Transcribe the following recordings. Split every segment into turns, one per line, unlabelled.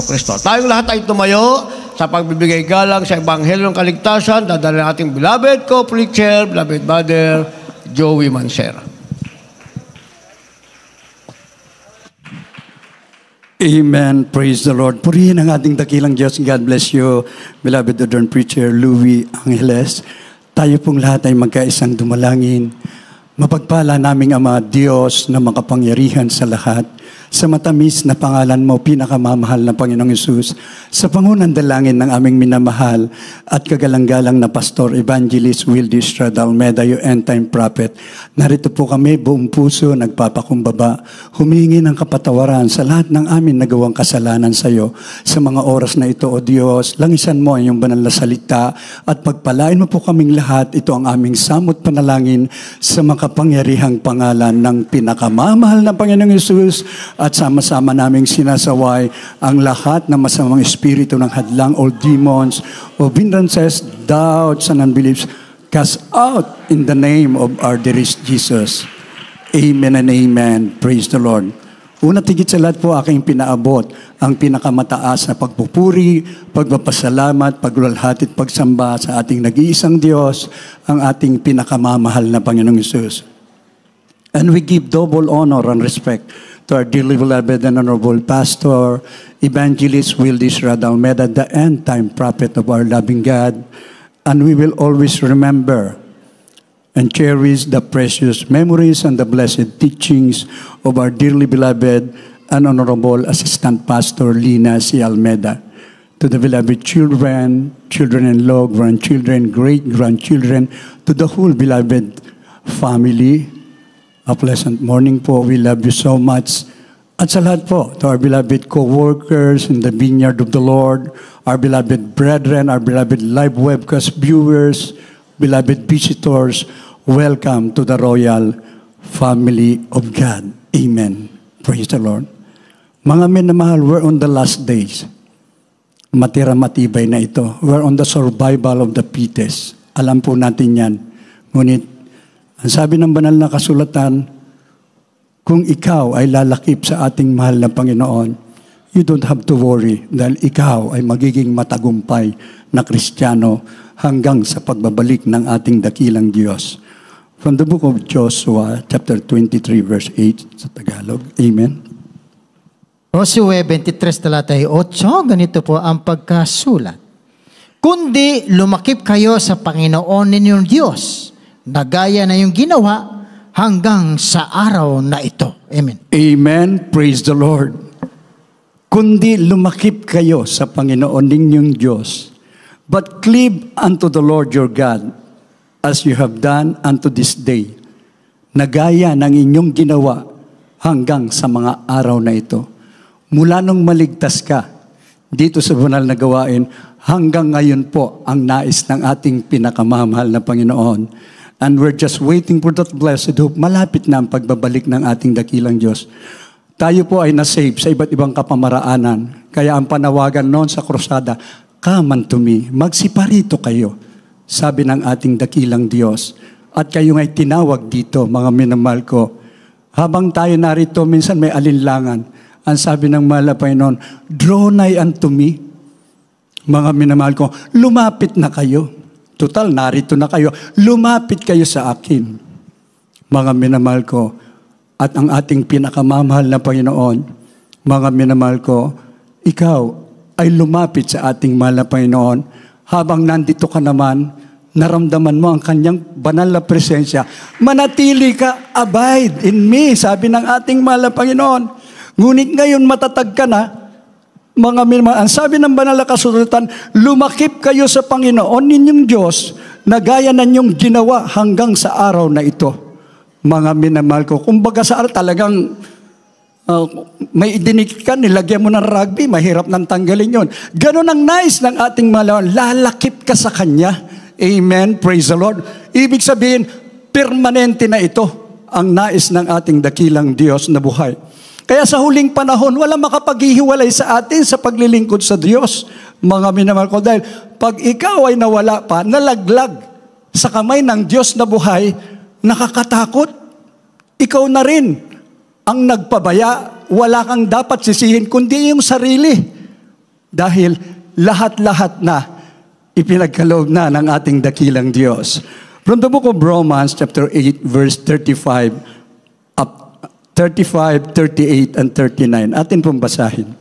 Kristo. Tayong lahat ay tumayo sa pagbibigay galang sa Ebanghelyo ng Kaligtasan. Dadalhin nating beloved co-preacher, beloved brother, Joey Mancera.
Amen. Praise the Lord. Purihin ang ating dakilang Diyos. God bless you, beloved adorned preacher Louis Angeles. Tayo pong lahat ay magkaisang dumalangin. Mapagpala naming Ama Diyos na makapangyarihan sa lahat. Sa matamis na pangalan mo, pinakamamahal na Panginoong Hesus, sa pangunan dalangin ng aming minamahal at kagalang-galang na Pastor Evangelist Wildy Estrada Almeda, yung end-time prophet. Narito po kami, buong puso, nagpapakumbaba, humingi ng kapatawaran sa lahat ng amin nagawang kasalanan sa iyo. Sa mga oras na ito, O Diyos, langisan mo ang iyong banal na salita at pagpalain mo po kaming lahat. Ito ang aming samot panalangin sa makapangyarihang pangalan ng pinakamamahal na Panginoong Hesus. At sama-sama naming sinasaway ang lahat ng masamang espiritu ng hadlang, all demons, of hindrances, doubts, and unbeliefs, cast out in the name of our dearest Jesus. Amen and amen. Praise the Lord. Una tigit sa lahat po aking pinaabot ang pinakamataas na pagpupuri, pagpapasalamat, pagluwalhati at pagsamba sa ating nag-iisang Diyos, ang ating pinakamamahal na Panginoong Hesus. And we give double honor and respect to our dearly beloved and honorable Pastor, Evangelist Wildy Estrada Almeda, the end-time prophet of our loving God. And we will always remember and cherish the precious memories and the blessed teachings of our dearly beloved and honorable Assistant Pastor Lina C. Almeda. To the beloved children, children-in-law, grandchildren, great-grandchildren, to the whole beloved family, a pleasant morning po. We love you so much. At sa lahat po, to our beloved co-workers in the vineyard of the Lord, our beloved brethren, our beloved live webcast viewers, beloved visitors, welcome to the royal family of God. Amen. Praise the Lord. Mga minamahal, we're on the last days. Matira-matibay na ito. We're on the survival of the fittest. Alam po natin yan. Ngunit, ang sabi ng banal na kasulatan, kung ikaw ay lalakip sa ating mahal na Panginoon, you don't have to worry dahil ikaw ay magiging matagumpay na Kristiyano hanggang sa pagbabalik ng ating dakilang Diyos. From the book of Joshua, chapter 23, verse 8 sa Tagalog. Amen.
Josue 23, talata 8, ganito po ang pagkasulat. Kundi lumakip kayo sa Panginoon ninyong Diyos, na gaya na yung ginawa hanggang sa araw na ito. Amen.
Amen. Praise the Lord. Kundi lumakip kayo sa Panginoon ninyong Diyos, but cleave unto the Lord your God, as you have done unto this day, na gaya ng inyong ginawa hanggang sa mga araw na ito. Mula nung maligtas ka dito sa banal na gawain, hanggang ngayon po ang nais ng ating pinakamamahal na Panginoon. And we're just waiting for that blessed hope. Malapit na ang pagbabalik ng ating dakilang Diyos. Tayo po ay nasave sa iba't ibang kapamaraanan. Kaya ang panawagan noon sa krusada, come unto me, magsiparito kayo, sabi ng ating dakilang Diyos. At kayo ay tinawag dito, mga minamahal ko. Habang tayo narito, minsan may alinlangan. Ang sabi ng mahal na Panginoon, draw nigh unto me. Mga minamahal ko, lumapit na kayo. Total, narito na kayo. Lumapit kayo sa akin. Mga minamahal ko, at ang ating pinakamamahal na Panginoon, mga minamahal ko, ikaw ay lumapit sa ating mahal na Panginoon. Habang nandito ka naman, naramdaman mo ang kanyang banal na presensya. Manatili ka, abide in me, sabi ng ating mahal na Panginoon. Ngunit ngayon matatag ka na, mga minamahal, ang sabi ng banal na kasulatan, lumakip kayo sa Panginoon ninyong Diyos na gaya na ninyong ginawa hanggang sa araw na ito. Mga minamahal ko, kumbaga sa araw talagang may idinikit ka, nilagyan mo ng rugby, mahirap nang tanggalin yon. Ganon ang nais ng ating malawan, lalakip ka sa Kanya. Amen, praise the Lord. Ibig sabihin, permanente na ito ang nais ng ating dakilang Diyos na buhay. Kaya sa huling panahon, wala makapaghihiwalay sa atin sa paglilingkod sa Diyos. Mga minamahal ko, dahil pag ikaw ay nawala pa, nalaglag sa kamay ng Diyos na buhay, nakakatakot. Ikaw na rin ang nagpabaya. Wala kang dapat sisihin, kundi yung sarili. Dahil lahat-lahat na ipinagkaloob na ng ating dakilang Diyos. From the book of Romans, chapter 8, verse 35, 38, and 39. Atin pong basahin.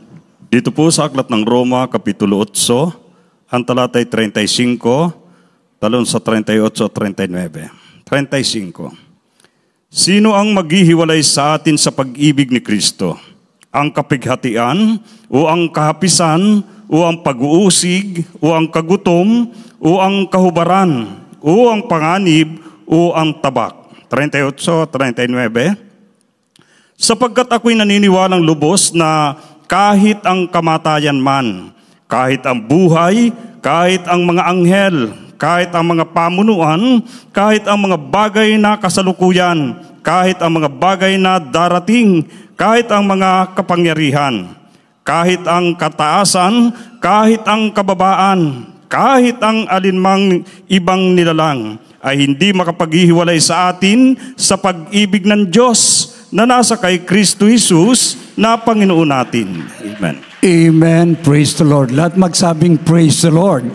Dito po sa Aklat ng Roma, Kapitulo 8, ang talatay 35, talon sa 38 at 39. 35. Sino ang maghihiwalay sa atin sa pag-ibig ni Kristo? Ang kapighatian, o ang kahapisan, o ang pag-uusig, o ang kagutom, o ang kahubaran, o ang panganib, o ang tabak. 38, 39. Sapagkat ako'y naniniwalang lubos na kahit ang kamatayan man, kahit ang buhay, kahit ang mga anghel, kahit ang mga pamunuan, kahit ang mga bagay na kasalukuyan, kahit ang mga bagay na darating, kahit ang mga kapangyarihan, kahit ang kataasan, kahit ang kababaan, kahit ang alinmang ibang nilalang, ay hindi makapaghihiwalay sa atin sa pag-ibig ng Diyos na nasa kay Kristo Jesus na Panginoon natin. Amen.
Amen. Praise the Lord. Lahat magsabing praise the Lord.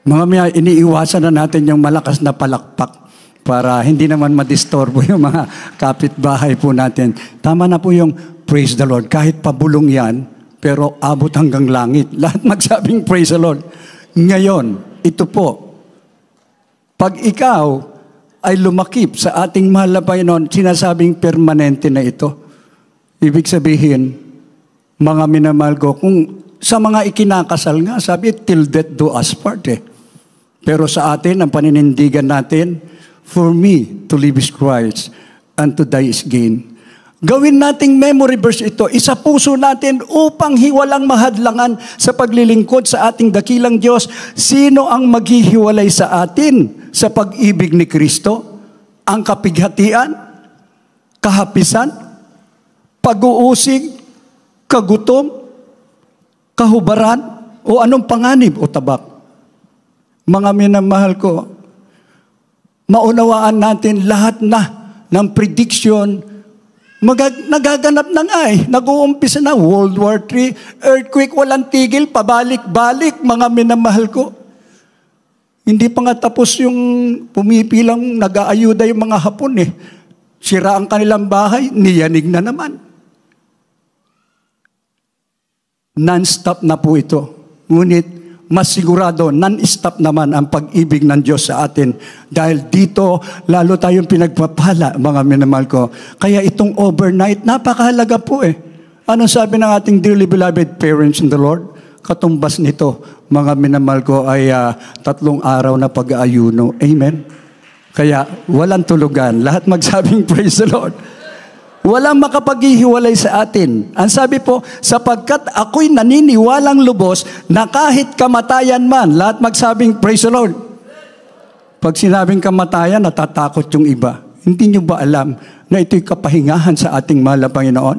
Mga miya, iniiwasan na natin yung malakas na palakpak para hindi naman madistorbo yung mga kapitbahay po natin. Tama na po yung praise the Lord. Kahit pabulong yan, pero abot hanggang langit. Lahat magsabing praise the Lord. Ngayon, ito po, pag ikaw ay lumakip sa ating mahal na Panginoon, sinasabing permanente na ito. Ibig sabihin, mga minamahal ko, kung sa mga ikinakasal nga, sabi, till death do us part eh. Pero sa atin, ang paninindigan natin, for me to live is Christ and to die is gain. Gawin nating memory verse ito, isa puso natin upang hiwalang mahadlangan sa paglilingkod sa ating dakilang Diyos. Sino ang maghihiwalay sa atin sa pag-ibig ni Kristo? Ang kapighatian, kahapisan, pag-uusig, kagutom, kahubaran, o anong panganib o tabak. Mga minamahal ko, maunawaan natin lahat na ng prediction, nagaganap na nga eh. Nag-uumpisa na, World War III, earthquake, walang tigil, pabalik-balik, mga minamahal ko. Hindi pa nga tapos yung pumipilang nag-aayuda yung mga Hapon eh. Sira ang kanilang bahay, niyanig na naman. Non-stop na po ito. Ngunit, mas sigurado, non-stop naman ang pag-ibig ng Diyos sa atin. Dahil dito, lalo tayong pinagpapala, mga minamahal ko. Kaya itong overnight, napakahalaga po eh. Anong sabi ng ating dearly beloved parents in the Lord? Katumbas nito, mga minamahal ko, ay 3 araw na pag-aayuno. Amen? Kaya, walang tulugan. Lahat magsabing praise the Lord. Walang makapaghihiwalay sa atin. Ang sabi po, sapagkat ako'y naniniwalang lubos na kahit kamatayan man, lahat magsabing praise the Lord. Pag sinabing kamatayan, natatakot yung iba. Hindi nyo ba alam na ito'y kapahingahan sa ating mahal na Panginoon?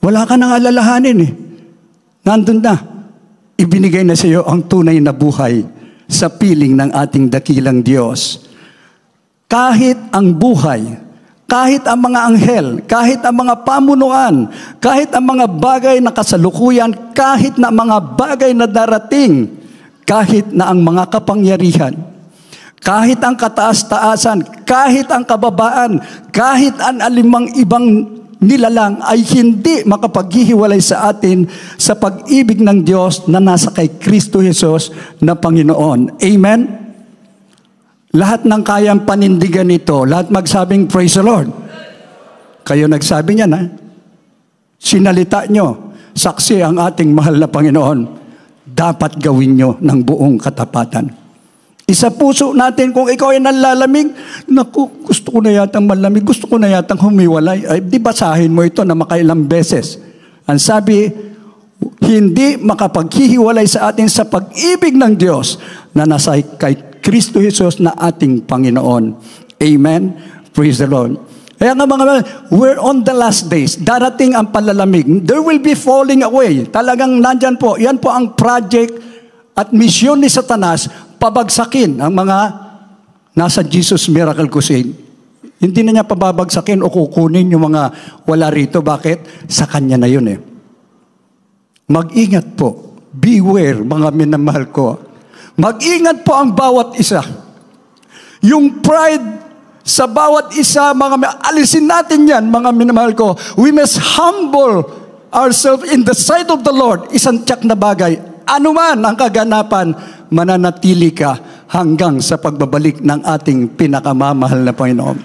Wala ka nang alalahanin eh. Nandun na. Ibinigay na sa iyo ang tunay na buhay sa piling ng ating dakilang Diyos. Kahit ang buhay, kahit ang mga anghel, kahit ang mga pamunuan, kahit ang mga bagay na kasalukuyan, kahit na mga bagay na darating, kahit na ang mga kapangyarihan, kahit ang kataas-taasan, kahit ang kababaan, kahit ang alimang ibang nilalang ay hindi makapaghihiwalay sa atin sa pag-ibig ng Diyos na nasa kay Kristo Jesus na Panginoon. Amen? Lahat ng kayang panindigan ito, lahat magsabing praise the Lord. Kayo nagsabi niyan, ha? Sinalita nyo, saksi ang ating mahal na Panginoon, dapat gawin nyo ng buong katapatan. Isa puso natin, kung ikaw ay nanlalamig, naku, gusto ko na yatang malamig, gusto ko na yatang humiwalay. Ay, di basahin mo ito na makailang beses. Ang sabi, hindi makapaghihiwalay sa atin sa pag-ibig ng Diyos na nasa kay Kristo Jesus na ating Panginoon. Amen? Praise the Lord. Kaya nga mga, we're on the last days. Darating ang palalamig. There will be falling away. Talagang nandyan po. Yan po ang project at misyon ni Satanas, pabagsakin ang mga nasa Jesus Miracle Crusade. Hindi na niya pababagsakin o kukunin yung mga wala rito. Bakit? Sa kanya na yun eh. Mag-ingat po. Beware, mga minamahal ko. Mag-ingat po ang bawat isa. Yung pride sa bawat isa, alisin natin yan, mga minamahal ko. We must humble ourselves in the sight of the Lord. Isang tiyak na bagay. Ano man ang kaganapan, mananatili ka hanggang sa pagbabalik ng ating pinakamamahal na Panginoon.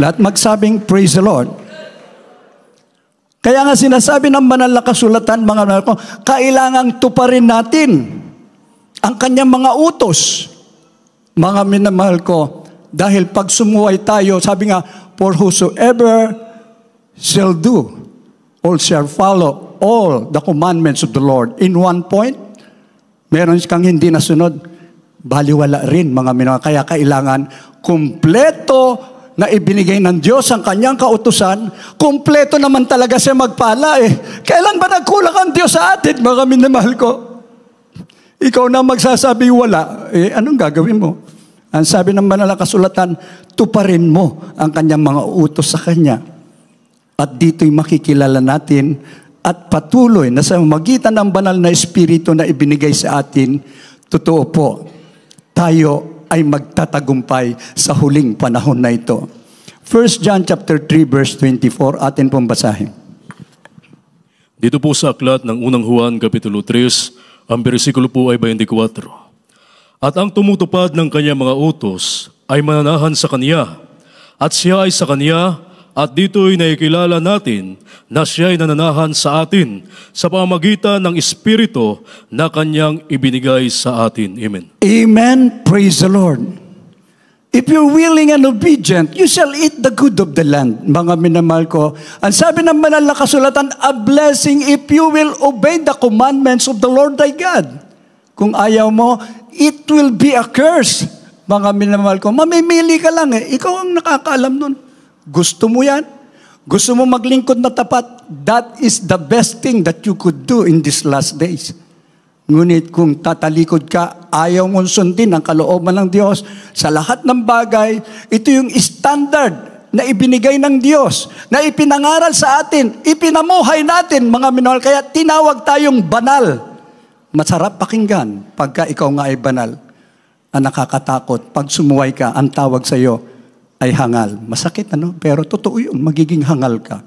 Lahat magsabing, praise the Lord. Kaya nga sinasabi ng banal na kasulatan, mga minamahal ko, kailangang tuparin natin ang kanyang mga utos. Mga minamahal ko, dahil pag sumuway tayo, sabi nga, for whosoever shall do, all shall follow all the commandments of the Lord. In one point, meron kang hindi nasunod, baliwala rin, mga minamahal. Kaya kailangan kumpleto na ibinigay ng Diyos ang kanyang kautusan, kumpleto naman talaga siya magpala eh. Kailan ba nagkulang ang Diyos sa atin, mga minamahal ko? Ikaw na magsasabi wala, anong gagawin mo? Ang sabi ng banal na kasulatan, tuparin mo ang kanyang mga utos sa kanya. At dito'y makikilala natin at patuloy na sa magitan ng banal na Espiritu na ibinigay sa atin, totoo po, tayo ay magtatagumpay sa huling panahon na ito. 1 John chapter 3 verse 24, atin pong basahin.
Dito po sa aklat ng unang Juan, Kapitulo 3, ang bersikulo po ay 24. At ang tumutupad ng kanyang mga utos ay mananahan sa kanya, at siya ay sa kanya, at dito'y nakikilala natin na siya ay nananahan sa atin sa pamamagitan ng Espiritu na kanyang ibinigay sa atin. Amen.
Amen. Praise the Lord. If you're willing and obedient, you shall eat the good of the land. Mga minamahal ko, ang sabi ng banal na kasulatan, a blessing if you will obey the commandments of the Lord thy God. Kung ayaw mo, it will be a curse. Mga minamahal ko, mamimili ka lang eh. Ikaw ang nakakaalam nun. Gusto mo yan? Gusto mo maglingkod na tapat? That is the best thing that you could do in these last days. Ngunit kung tatalikod ka, ayaw mong sundin ang kalooban ng Diyos sa lahat ng bagay, ito yung standard na ibinigay ng Diyos, na ipinangaral sa atin, ipinamuhay natin, mga minahal. Kaya tinawag tayong banal. Masarap pakinggan pagka ikaw nga ay banal. Ang nakakatakot, pag sumuway ka, ang tawag sa iyo ay hangal. Masakit, ano? Pero totoo yun, magiging hangal ka.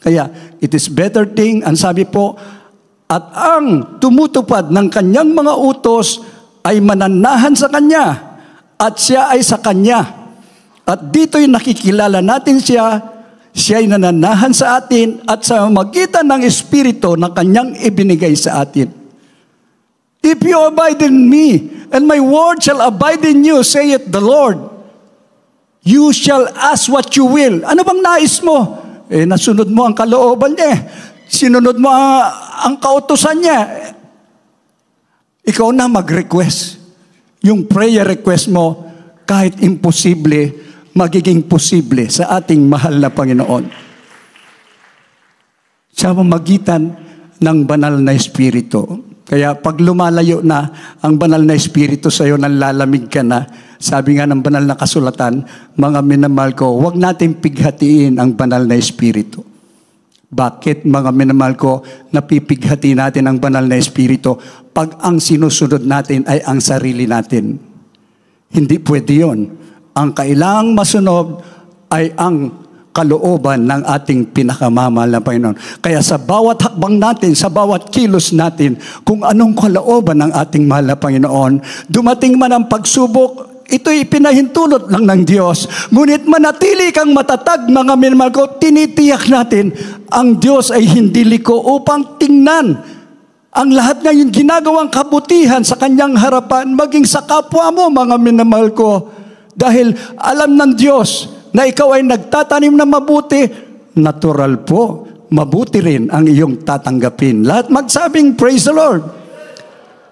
Kaya, it is better thing, ang sabi po, at ang tumutupad ng kanyang mga utos ay mananahan sa kanya, at siya ay sa kanya. At dito'y nakikilala natin siya, siya ay nananahan sa atin, at sa magitan ng Espiritu na kanyang ibinigay sa atin. If you abide in me, and my word shall abide in you, saith the Lord, you shall ask what you will. Ano bang nais mo? Nasunod mo ang kalooban niya. Sinunod mo ang kautusan niya. Ikaw na mag-request. Yung prayer request mo, kahit imposible, magiging posible sa ating mahal na Panginoon. Sa pamamagitan ng banal na Espiritu. Kaya pag lumalayo na ang banal na Espiritu sa iyo, nanlalamig ka na, sabi nga ng banal na kasulatan, mga minamahal ko, huwag natin pighatiin ang banal na Espiritu. Bakit, mga minamahal ko, napipighati natin ang banal na Espiritu pag ang sinusunod natin ay ang sarili natin? Hindi pwede yun. Ang kailangang masunod ay ang kalooban ng ating pinakamamahal na Panginoon. Kaya sa bawat hakbang natin, sa bawat kilos natin, kung anong kalooban ng ating mahal na Panginoon, dumating man ang pagsubok, ito'y pinahintulot lang ng Diyos. Ngunit manatili kang matatag, mga minamahal ko, tinitiyak natin, ang Diyos ay hindi liko upang tingnan ang lahat ng yung ginagawang kabutihan sa kanyang harapan, maging sa kapwa mo, mga minamahal ko. Dahil alam ng Diyos na ikaw ay nagtatanim na mabuti, natural po, mabuti rin ang iyong tatanggapin. Lahat magsabing, praise the Lord.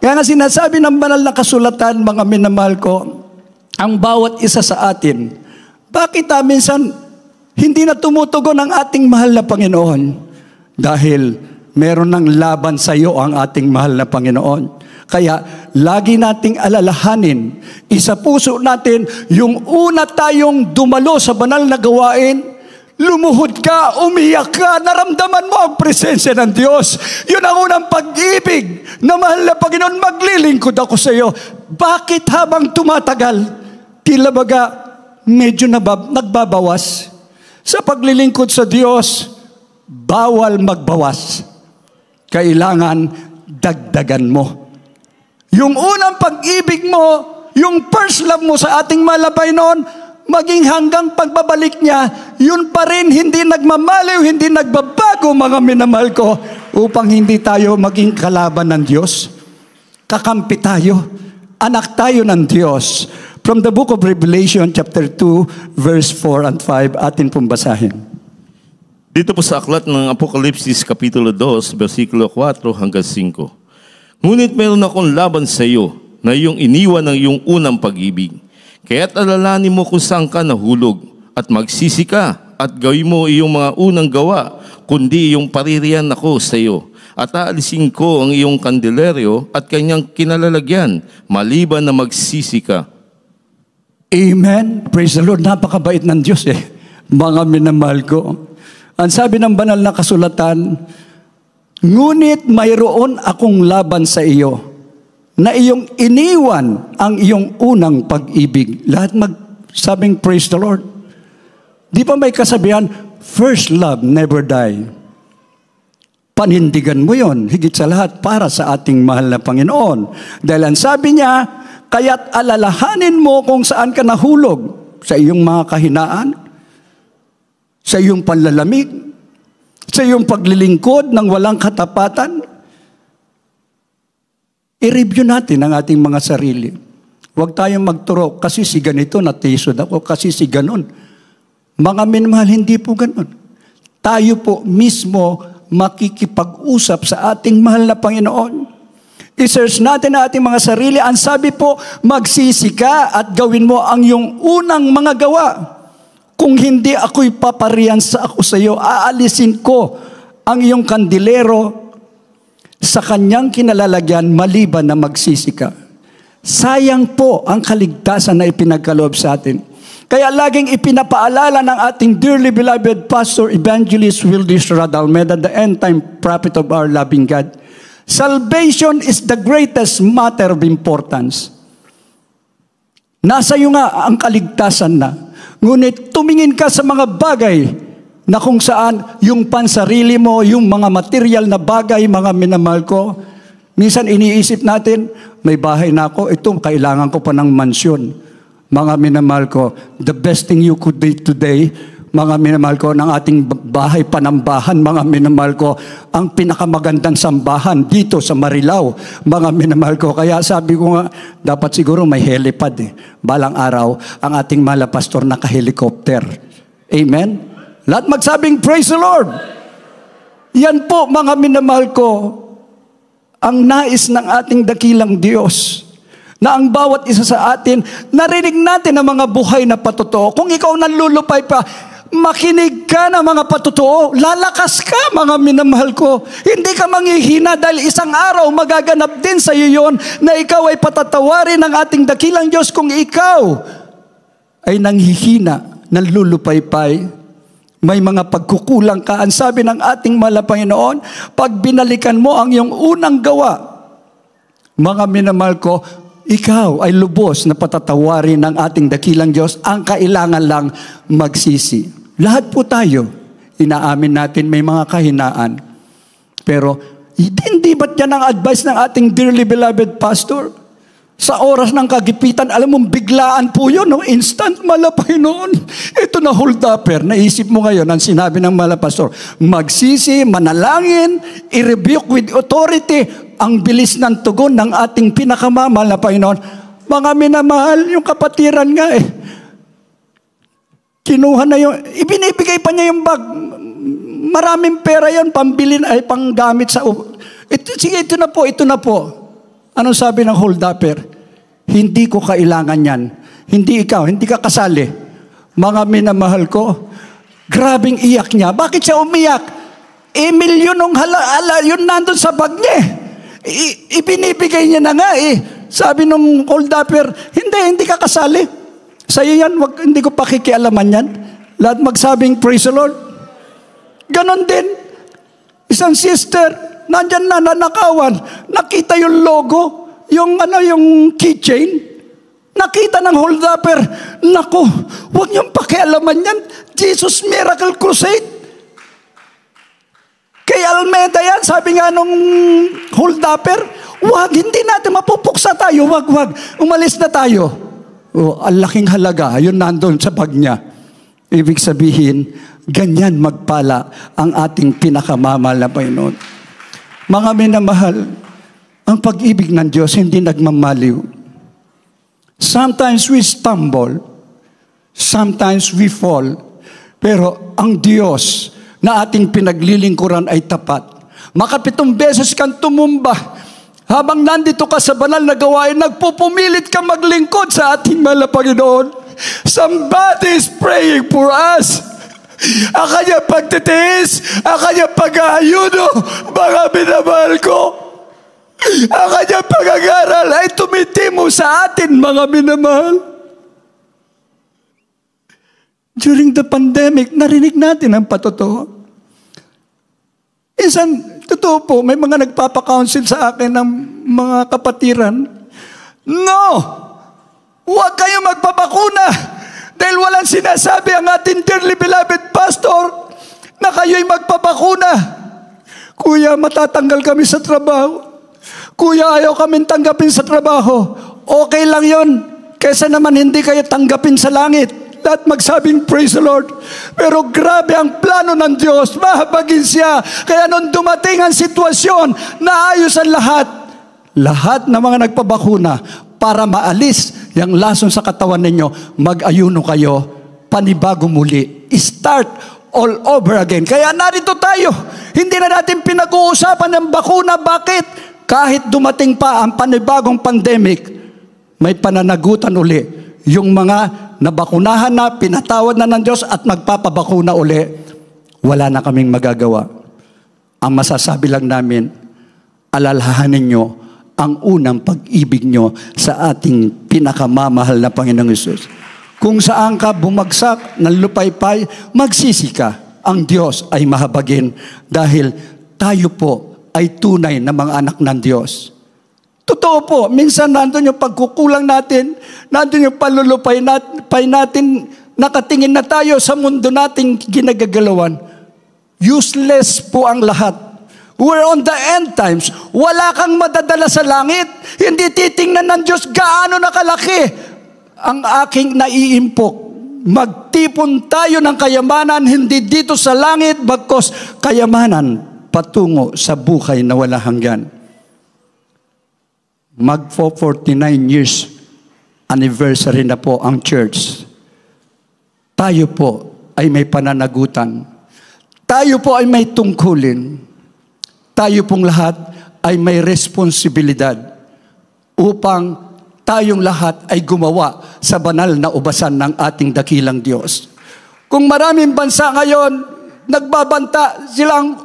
Kaya nga sinasabi ng banal na kasulatan, mga minamahal ko, ang bawat isa sa atin, bakit minsan hindi na tumutugon ang ating mahal na Panginoon? Dahil meron ng laban sa iyo ang ating mahal na Panginoon. Kaya lagi nating alalahanin, isa puso natin, yung una tayong dumalo sa banal na gawain, lumuhod ka, umiyak ka, naramdaman mo ang presensya ng Diyos. Yun ang unang pag-ibig na mahal na Panginoon, maglilingkod ako sa iyo. Bakit habang tumatagal, tila baga medyo nagbabawas? Sa paglilingkod sa Diyos, bawal magbawas. Kailangan dagdagan mo. Yung unang pag-ibig mo, yung first love mo sa ating mahal na Panginoon, maging hanggang pagbabalik niya, yun pa rin, hindi nagmamaliw, hindi nagbabago, mga minamahal ko, upang hindi tayo maging kalaban ng Diyos. Kakampi tayo. Anak tayo ng Diyos. From the book of Revelation, chapter 2, verse 4 and 5, atin pong basahin.
Dito po sa aklat ng Apokalipsis, Kapitulo 2, versikulo 4 hanggang 5. Ngunit meron akong laban sa iyo, na iyong iniwan ng iyong unang pag-ibig. Kaya't alalahanin mo kung saan ka nahulog, at magsisi ka, at gawin mo iyong mga unang gawa, kundi iyong paririyan ako sa iyo. At aalisin ko ang iyong kandileryo at kanyang kinalalagyan, maliban na magsisi ka.
Amen. Praise the Lord. Napakabait ng Diyos mga minamahal ko. Ang sabi ng banal na kasulatan, ngunit mayroon akong laban sa iyo, na iyong iniwan ang iyong unang pag-ibig. Lahat magsabing praise the Lord. Di pa may kasabihan, first love never die. Panindigan mo yon, higit sa lahat para sa ating mahal na Panginoon. Dahil ang sabi niya, kaya't alalahanin mo kung saan ka nahulog, sa iyong mga kahinaan, sa iyong panlalamig, sa iyong paglilingkod ng walang katapatan. I-review natin ang ating mga sarili. Huwag tayong magturo, kasi si ganito, natisod ako, kasi si ganon. Mga minamahal, hindi po ganon. Tayo po mismo makikipag-usap sa ating mahal na Panginoon. I-search natin ang ating mga sarili. Ang sabi po, magsisi ka at gawin mo ang iyong unang mga gawa. Kung hindi ako'y papariyan sa iyo, aalisin ko ang iyong kandilero sa kanyang kinalalagyan, maliban na magsisi ka. Sayang po ang kaligtasan na ipinagkaloob sa atin. Kaya laging ipinapaalala ng ating dearly beloved Pastor Evangelist Wildis Radalmeda, the end-time prophet of our loving God, salvation is the greatest matter of importance. Nasa iyo nga ang kaligtasan na. Ngunit tumingin ka sa mga bagay na kung saan yung pansarili mo, yung mga material na bagay, mga minamahal ko, minsan iniisip natin, may bahay na ako, ito, kailangan ko pa ng mansyon. Mga minamahal ko, the best thing you could do today, mga minamahal ko, ng ating bahay panambahan, mga minamahal ko, ang pinakamagandang sambahan dito sa Marilao, mga minamahal ko. Kaya sabi ko nga, dapat siguro may helipad balang araw, ang ating mahal na pastor naka-helicopter. Amen? Lahat magsabing, praise the Lord. Yan po, mga minamahal ko, ang nais ng ating dakilang Diyos, na ang bawat isa sa atin, narinig natin ang mga buhay na patotoo. Kung ikaw nanlulupay pa, makinig ka na mga patotoo, lalakas ka, mga minamahal ko. Hindi ka manghihina dahil isang araw magaganap din sa iyo yun, na ikaw ay patatawarin ng ating dakilang Diyos kung ikaw ay nanghihina, nanlulupay-pay. May mga pagkukulang ka. Ang sabi ng ating mahal na Panginoon, pag binalikan mo ang iyong unang gawa, mga minamahal ko, ikaw ay lubos na patatawarin ng ating dakilang Diyos. Ang kailangan lang magsisi. Lahat po tayo, inaamin natin may mga kahinaan. Pero hindi ba't yan ang advice ng ating dearly beloved pastor? Sa oras ng kagipitan, alam mo, biglaan po yun, no? Instant, malapay noon. Ito na hold-upper. Naisip mo ngayon, ang sinabi ng malapastor, magsisi, manalangin, i-rebuke with authority, ang bilis ng tugon ng ating pinakamamahal na Panginoon. Mga minamahal, yung kapatiran nga kinuha na yung, ibinibigay pa niya yung bag. Maraming pera yan, pambilin ay panggamit sa, sige, ito na po. Anong sabi ng hold-upper? Hindi ko kailangan yan. Hindi ikaw, hindi ka kasali. Mga minamahal ko, grabing iyak niya. Bakit siya umiyak? Milyon ng hala, yun nandun sa bag niya. Ibinibigay niya na nga Sabi nung hold-upper, hindi ka kasali. Sa'yo yan, hindi ko pakikialaman yan. Lahat magsabing, praise the Lord. Ganon din. Isang sister, nandyan na nanakawan. Nakita yung logo, yung keychain. Nakita ng holdupper. Nako, huwag niyong pakialaman yan. Jesus Miracle Crusade. Kay Almeida yan, sabi nga nung holdupper, wag, hindi natin mapupuksa tayo, wag, umalis na tayo. Ang laking halaga, yun nandun sa bag niya. Ibig sabihin, ganyan magpala ang ating pinakamamahal na Panginoon. Mga minamahal, ang pag-ibig ng Diyos hindi nagmamaliw. Sometimes we stumble, sometimes we fall, pero ang Diyos na ating pinaglilingkuran ay tapat. Makapitong beses kang tumumba, habang nandito ka sa banal na gawain, nagpupumilit ka maglingkod sa ating mahal na Panginoon. Somebody is praying for us. Ang kanyang pagtitiis, ang kanyang pag-aayuno, mga minamahal ko. Ang kanyang pag-aaral ay tumitimo sa atin, mga minamahal. During the pandemic, narinig natin ang patotoo. Isang, totoo po, may mga nagpapakounsel sa akin ng mga kapatiran. No! Huwag kayo magpapakuna dahil walang sinasabi ang ating dearly beloved pastor na kayo'y magpapakuna. Kuya, matatanggal kami sa trabaho. Kuya, ayaw kami tanggapin sa trabaho. Okay lang yon. Kesa naman hindi kayo tanggapin sa langit. Lahat magsabing praise the Lord. Pero grabe ang plano ng Diyos. Mahabagin siya. Kaya nung dumating ang sitwasyon, naayos ang lahat. Lahat ng mga nagpabakuna para maalis yung lason sa katawan ninyo, mag-ayuno kayo, panibago muli. Start all over again. Kaya narito tayo. Hindi na natin pinag-uusapan ng bakuna. Bakit? Kahit dumating pa ang panibagong pandemic, may pananagutan uli. Yung mga nabakunahan na, pinatawad na ng Diyos at magpapabakuna uli, wala na kaming magagawa. Ang masasabi lang namin, alalahanin nyo ang unang pag-ibig nyo sa ating pinakamamahal na Panginoong Hesus. Kung saan ka bumagsak ng lupaypay, magsisi ka. Ang Diyos ay mahabagin dahil tayo po ay tunay na mga anak ng Diyos. Totoo po, minsan nandun yung pagkukulang natin, nandun yung palulupay natin, nakatingin na tayo sa mundo nating ginagagalawan. Useless po ang lahat. We're on the end times. Wala kang madadala sa langit. Hindi titingnan ng Diyos gaano nakalaki ang aking naiimpok. Magtipon tayo ng kayamanan, hindi dito sa langit, bagkos kayamanan patungo sa buhay na wala hanggan. Mag-49 years anniversary na po ang church. Tayo po ay may pananagutan. Tayo po ay may tungkulin. Tayo pong lahat ay may responsibilidad upang tayong lahat ay gumawa sa banal na ubasan ng ating dakilang Diyos. Kung maraming bansa ngayon, nagbabanta silang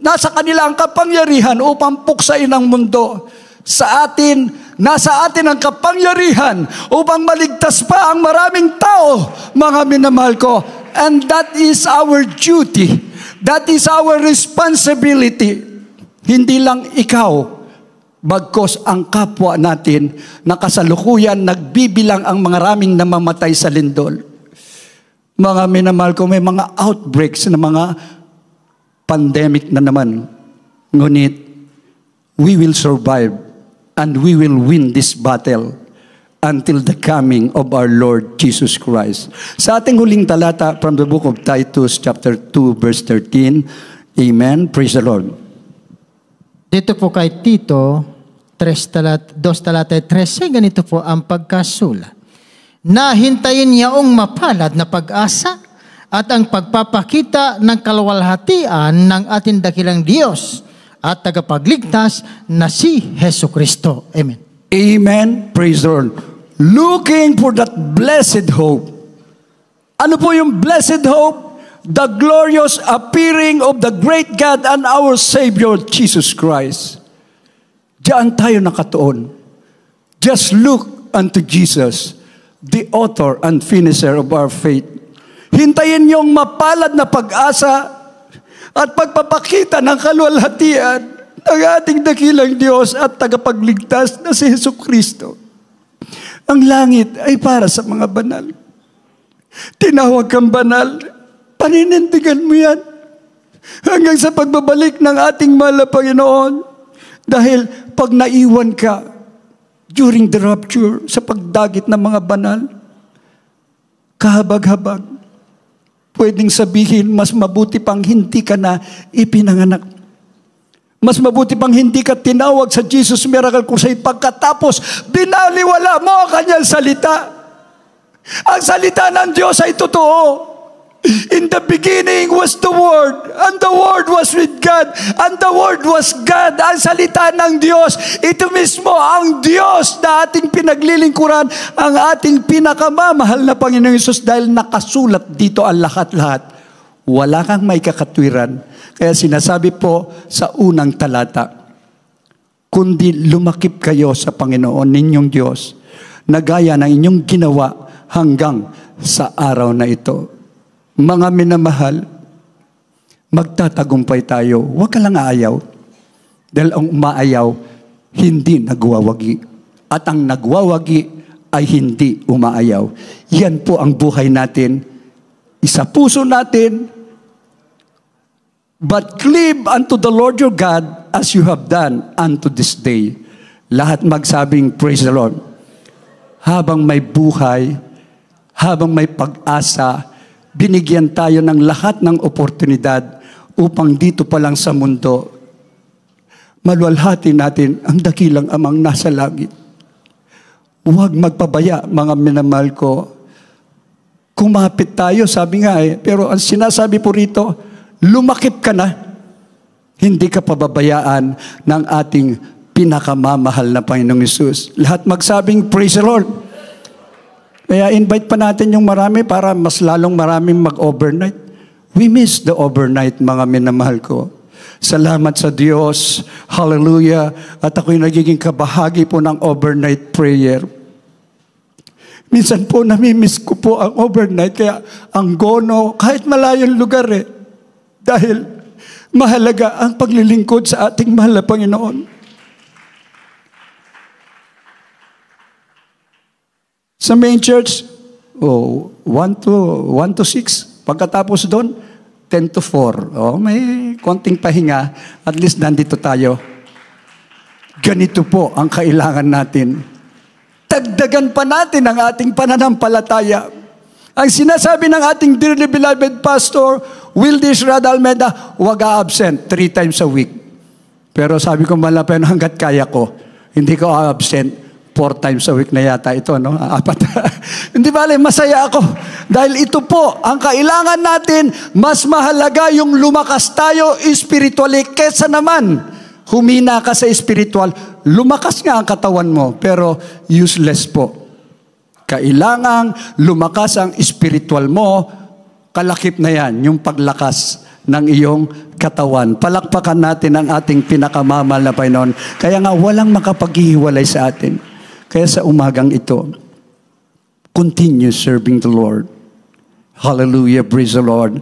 nasa kanilang kapangyarihan upang puksain ang mundo. Sa atin, nasa atin ang kapangyarihan upang maligtas pa ang maraming tao, mga minamahal ko. And that is our duty. That is our responsibility. Hindi lang ikaw, bagkos ang kapwa natin na kasalukuyan nagbibilang ang mga maraming namamatay sa lindol. Mga minamahal ko, may mga outbreaks na mga pandemic na naman. Ngunit, we will survive. And we will win this battle until the coming of our Lord Jesus Christ. Sa ating huling talata from the book of Titus chapter 2 verse 13. Amen. Praise the Lord.
Dito po kay Tito 2 talata 13, ganito po ang pagkasulat. Na hintayin niyaong mapalad na pag-asa at ang pagpapakita ng kaluwalhatian ng ating dakilang Diyos at tagapagligtas na si Hesus Kristo. Amen.
Amen. Praise the Lord. Looking for that blessed hope. Ano po yung blessed hope? The glorious appearing of the great God and our Savior, Jesus Christ. Diyan tayo nakatuon. Just look unto Jesus, the author and finisher of our faith. Hintayin niyong mapalad na pag-asa at pagpapakita ng kaluwalhatian ng ating dakilang Diyos at tagapagligtas na si Jesucristo. Ang langit ay para sa mga banal. Tinawag kang banal, paninindigan mo yan hanggang sa pagbabalik ng ating mahal na Panginoon. Dahil pag naiwan ka during the rapture, sa pagdagit ng mga banal, kahabag-habag, pwedeng sabihin, mas mabuti pang hindi ka na ipinanganak. Mas mabuti pang hindi ka tinawag sa Jesus Miracle Crusade pagkatapos binaliwala mo ang kanyang salita. Ang salita ng Diyos ay totoo. In the beginning was the Word, and the Word was with God, and the Word was God. Ang salita ng Diyos, ito mismo ang Diyos na ating pinaglilingkuran, ang ating pinakamamahal na Panginoong Hesus, dahil nakasulat dito ang lahat-lahat. Wala kang may kakatwiran. Kaya sinasabi po sa unang talata, kundi lumakip kayo sa Panginoon ninyong Diyos, na gaya ng inyong ginawa hanggang sa araw na ito. Mga minamahal, magtatagumpay tayo. Huwag ka lang aayaw. Dahil ang umaayaw, hindi nagwawagi. At ang nagwawagi ay hindi umaayaw. Yan po ang buhay natin. Isa puso natin. But cleave unto the Lord your God as you have done unto this day. Lahat magsabing, praise the Lord. Habang may buhay, habang may pag-asa, binigyan tayo ng lahat ng oportunidad upang dito pa lang sa mundo, maluwalhati natin ang dakilang amang nasa langit. Huwag magpabaya, mga minamahal ko. Kumapit tayo, sabi nga pero ang sinasabi po rito, lumakip ka na. Hindi ka pababayaan ng ating pinakamamahal na Panginoong Hesus. Lahat magsabing, praise the Lord. Kaya invite pa natin yung marami para mas lalong maraming mag-overnight. We miss the overnight, mga minamahal ko. Salamat sa Diyos. Hallelujah. At ako'y nagiging kabahagi po ng overnight prayer. Minsan po namimiss ko po ang overnight. Kaya ang gono, kahit malayong lugar dahil mahalaga ang paglilingkod sa ating mahal na Panginoon. Sa main church, 1 to 6. Pagkatapos doon, 10 to 4. May konting pahinga. At least nandito tayo. Ganito po ang kailangan natin. Dagdagan pa natin ang ating pananampalataya. Ang sinasabi ng ating dearly beloved pastor, Wildes Radalmeda, huwag a-absent 3 times a week. Pero sabi ko, malapit hanggat kaya ko, hindi ko a-absent 4 times a week na yata ito, no? 4. Hindi bale, masaya ako. Dahil ito po, ang kailangan natin, mas mahalaga yung lumakas tayo spiritually kesa naman humina ka sa spiritual. Lumakas nga ang katawan mo, pero useless po. Kailangan lumakas ang spiritual mo, kalakip na yan, yung paglakas ng iyong katawan. Palakpakan natin ang ating pinakamamahal na Panginoon. Kaya nga, walang makapaghihiwalay sa atin. Kaya sa umagang ito, continue serving the Lord. Hallelujah, praise the Lord.